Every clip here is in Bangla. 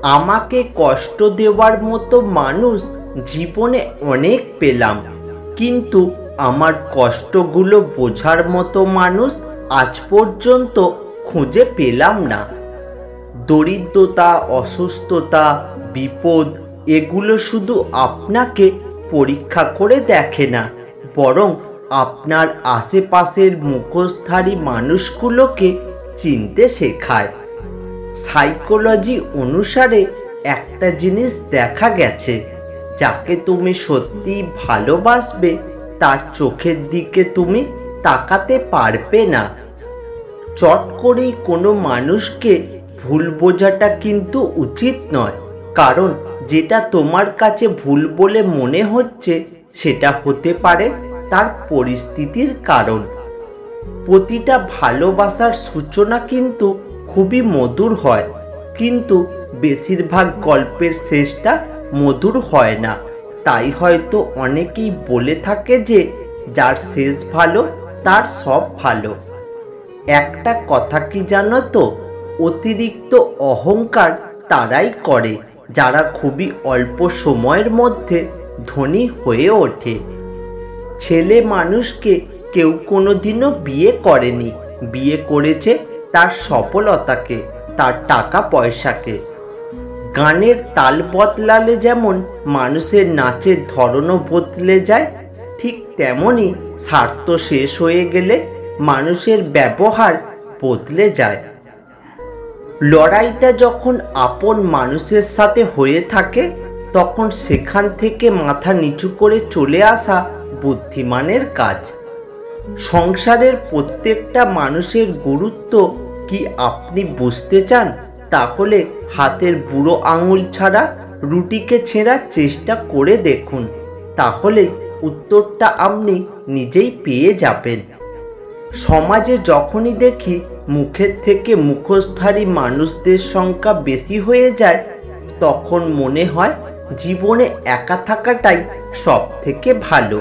আমাকে কষ্ট দেওয়ার মতো মানুষ জীবনে অনেক পেলাম, কিন্তু আমার কষ্টগুলো বোঝার মতো মানুষ আজ পর্যন্ত খুঁজে পেলাম না। দরিদ্রতা, অসুস্থতা, বিপদ এগুলো শুধু আপনাকে পরীক্ষা করে দেখে না, বরং আপনার আশেপাশের মুখোশধারী মানুষগুলোকে চিনতে শেখায়। সাইকোলজি অনুসারে একটা জিনিস দেখা গেছে, যাকে তুমি সত্যি ভালোবাসবে তার চোখের দিকে তুমি তাকাতে পারবে না। চট করেই কোনো মানুষকে ভুল বোঝাটা কিন্তু উচিত নয়, কারণ যেটা তোমার কাছে ভুল বলে মনে হচ্ছে সেটা হতে পারে তার পরিস্থিতির কারণ। প্রতিটা ভালোবাসার সূচনা কিন্তু খুবই মধুর হয়, কিন্তু বেশিরভাগ গল্পের শেষটা মধুর হয় না। তাই হয়তো অনেকেই বলে থাকে যে যার শেষ ভালো তার সব ভালো। একটা কথা কি জানো তো, অতিরিক্ত অহংকার তারাই করে যারা খুবই অল্প সময়ের মধ্যে ধনী হয়ে ওঠে। ছেলে মানুষকে কেউ কোনোদিনও বিয়ে করেনি, বিয়ে করেছে তার সফলতাকে, তার টাকা পয়সাকে। গানের তাল বদলালে যেমন মানুষের নাচের ধরনও বদলে যায়, ঠিক তেমনি স্বার্থ শেষ হয়ে গেলে মানুষের ব্যবহার বদলে যায়। লড়াইটা যখন আপন মানুষের সাথে হয়ে থাকে, তখন সেখান থেকে মাথা নিচু করে চলে আসা বুদ্ধিমানের কাজ। সংসারের প্রত্যেকটা মানুষের গুরুত্ব কি আপনি বুঝতে চান? তাহলে হাতের বুড়ো আঙুল ছাড়া রুটিকে ছেঁড়ার চেষ্টা করে দেখুন, তাহলে উত্তরটা আপনি নিজেই পেয়ে যাবেন। সমাজে যখনই দেখি মুখের থেকে মুখোশধারী মানুষদের সংখ্যা বেশি হয়ে যায়, তখন মনে হয় জীবনে একা থাকাটাই সব থেকে ভালো।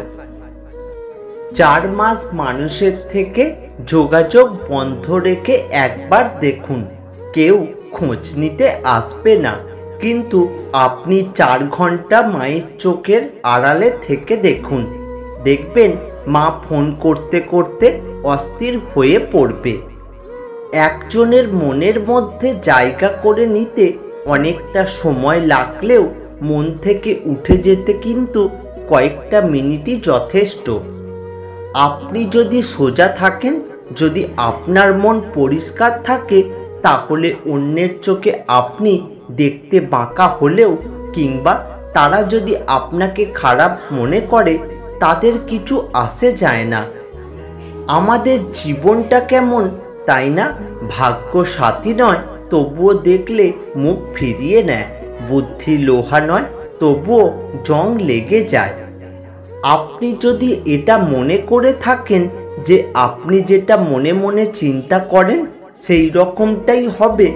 4 মাস মানুষের থেকে যোগাযোগ বন্ধ রেখে একবার দেখুন, কেউ খোঁজ নিতে আসবে না, কিন্তু আপনি 4 ঘন্টা মায়ের চোখের আড়ালে থেকে দেখুন, দেখবেন মা ফোন করতে করতে অস্থির হয়ে পড়বে। একজনের মনের মধ্যে জায়গা করে নিতে অনেকটা সময় লাগলেও মন থেকে উঠে যেতে কিন্তু কয়েকটা মিনিটই যথেষ্ট। আপনি যদি সোজা থাকেন, যদি আপনার মন পরিষ্কার থাকে, তাহলে অন্যের চোখে আপনি দেখতে বাঁকা হলেও, কিংবা তারা যদি আপনাকে খারাপ মনে করে, তাদের কিছু আসে যায় না। আমাদের জীবনটা কেমন তাই না? ভাগ্য সাথী নয়, তবুও দেখলে মুখ ফিরিয়ে নেয়। বুদ্ধি লোহা নয়, তবুও জং লেগে যায়। আপনি যদি এটা মনে করে থাকেন যে আপনি যেটা মনে মনে চিন্তা করেন সেই রকমটাই হবে,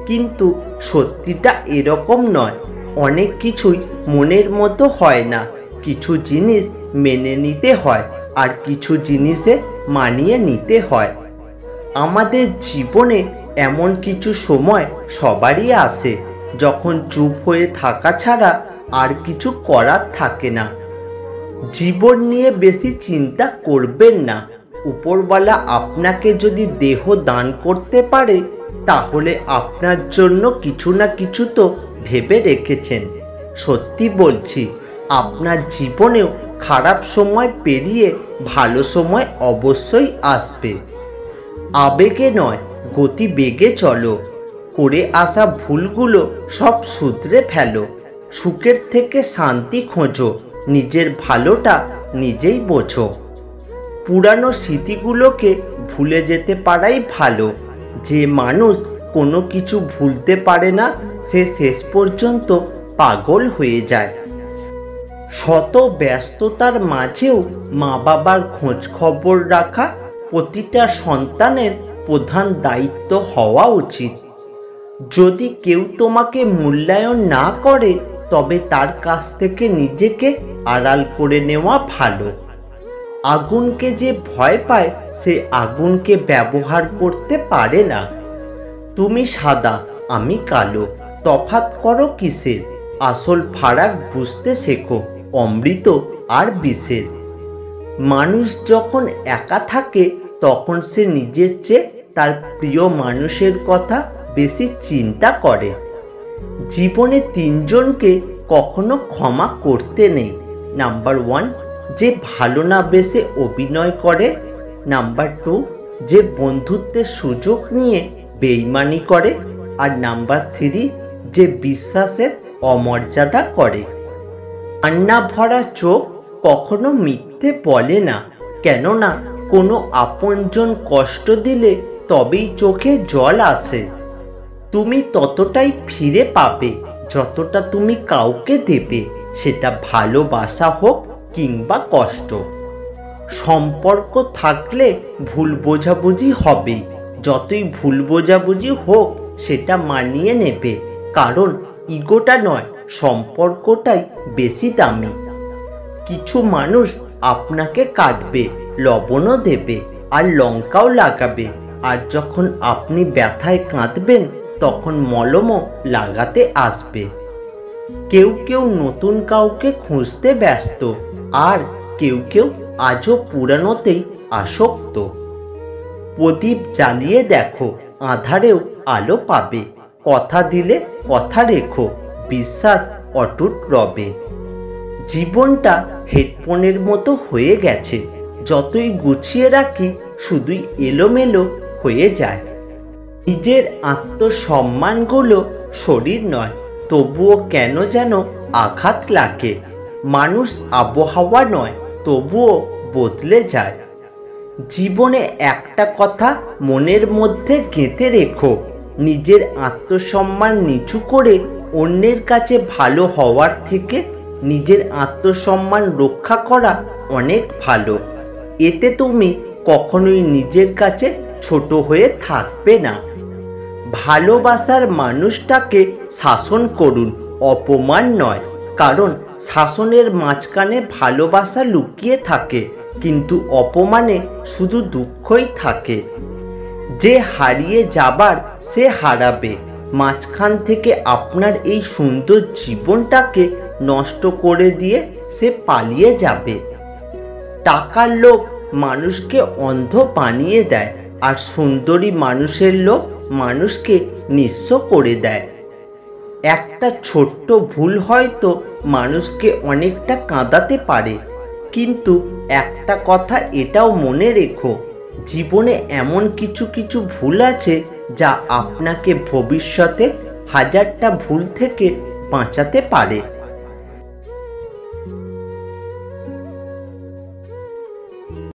কিন্তু সত্যিটা এরকম নয়। অনেক কিছুই মনের মতো হয় না। কিছু জিনিস মেনে নিতে হয়, আর কিছু জিনিসে মানিয়ে নিতে হয়। আমাদের জীবনে এমন কিছু সময় সবারই আসে, যখন চুপ হয়ে থাকা ছাড়া আর কিছু করার থাকে না। জীবন নিয়ে বেশি চিন্তা করবেন না। উপরওয়ালা আপনাকে যদি দেহ দান করতে পারে, তাহলে আপনার জন্য কিছু না কিছু তো ভেবে রেখেছেন। সত্যি বলছি, আপনার জীবনেও খারাপ সময় পেরিয়ে ভালো সময় অবশ্যই আসবে। আবেগে নয়, গতি বেগে চলো। করে আসা ভুলগুলো সব শুধরে ফেলো। সুখের থেকে শান্তি খোঁজো, নিজের ভালোটা নিজেই বোঝো। পুরানো স্মৃতিগুলোকে ভুলে যেতে পারাই ভালো। যে মানুষ কোনো কিছু ভুলতে পারে না, সে শেষ পর্যন্ত পাগল হয়ে যায়। শত ব্যস্ততার মাঝেও মা বাবার খোঁজ খবর রাখা প্রতিটা সন্তানের প্রধান দায়িত্ব হওয়া উচিত। যদি কেউ তোমাকে মূল্যায়ন না করে, তবে তার কাছ থেকে নিজেকে আড়াল করে নেওয়া ভালো। আগুনকে যে ভয় পায়, সে আগুনকে ব্যবহার করতে পারে না। তুমি সাদা, আমি কালো, তফাৎ করো কিসের? আসল ফারাক বুঝতে শেখো অমৃত আর বিষের। মানুষ যখন একা থাকে তখন সে নিজের চেয়ে তার প্রিয় মানুষের কথা বেশি চিন্তা করে। জীবনে তিনজনকে কখনো ক্ষমা করতে নেই। নাম্বার 1, যে ভালো না বেশে অভিনয় করে। নাম্বার 2, যে বন্ধুত্বের সুযোগ নিয়ে বেইমানি করে। আর নাম্বার 3, যে বিশ্বাসের অমর্যাদা করে। কান্না ভরা চোখ কখনো মিথ্যে বলে না, কেননা কোনো আপনজন কষ্ট দিলে তবেই চোখে জল আসে। তুমি ততটাই ফিরে পাবে যতটা তুমি কাউকে দেবে, সেটা ভালোবাসা হোক কিংবা কষ্ট। সম্পর্ক থাকলে ভুল বোঝাবুঝি হবে, যতই ভুল বোঝাবুঝি হোক সেটা মানিয়ে নেবে, কারণ ইগোটা নয় সম্পর্কটাই বেশি দামি। কিছু মানুষ আপনাকে কাটবে, লবণও দেবে আর লঙ্কাও লাগাবে, আর যখন আপনি ব্যথায় কাঁদবেন তখন মলমও লাগাতে আসবে। কেউ কেউ নতুন কাউকে খুঁজতে ব্যস্ত, আর কেউ কেউ আজও পুরানোতেই আসক্ত। প্রদীপ জ্বালিয়ে দেখো, আঁধারেও আলো পাবে। কথা দিলে কথা রেখো, বিশ্বাস অটুট রবে। জীবনটা হেডফোনের মতো হয়ে গেছে, যতই গুছিয়ে রাখি শুধুই এলোমেলো হয়ে যায়। নিজের আত্মসম্মানগুলো শরীর নয়, তবুও কেন যেন আঘাত লাগে। মানুষ আবহাওয়া নয়, তবুও বদলে যায়। জীবনে একটা কথা মনের মধ্যে গেঁথে রেখো, নিজের আত্মসম্মান নিচু করে অন্যের কাছে ভালো হওয়ার থেকে নিজের আত্মসম্মান রক্ষা করা অনেক ভালো। এতে তুমি কখনোই নিজের কাছে ছোট হয়ে থাকবে না। ভালোবাসার মানুষটাকে শাসন করুন, অপমান নয়, কারণ শাসনের মাঝখানে ভালোবাসা লুকিয়ে থাকে, কিন্তু অপমানে শুধু দুঃখই থাকে। যে হারিয়ে যাবার সে হারাবে, মাঝখান থেকে আপনার এই সুন্দর জীবনটাকে নষ্ট করে দিয়ে সে পালিয়ে যাবে। টাকার লোভ মানুষকে অন্ধ বানিয়ে দেয়, আর সুন্দরী মানুষের লোভ মানুষকে নিঃস্ব করে দেয়। একটা ছোট্ট ভুল হয়তো মানুষকে অনেকটা কাঁদাতে পারে, কিন্তু একটা কথা এটাও মনে রেখো, জীবনে এমন কিছু কিছু ভুল আছে যা আপনাকে ভবিষ্যতে হাজারটা ভুল থেকে বাঁচাতে পারে।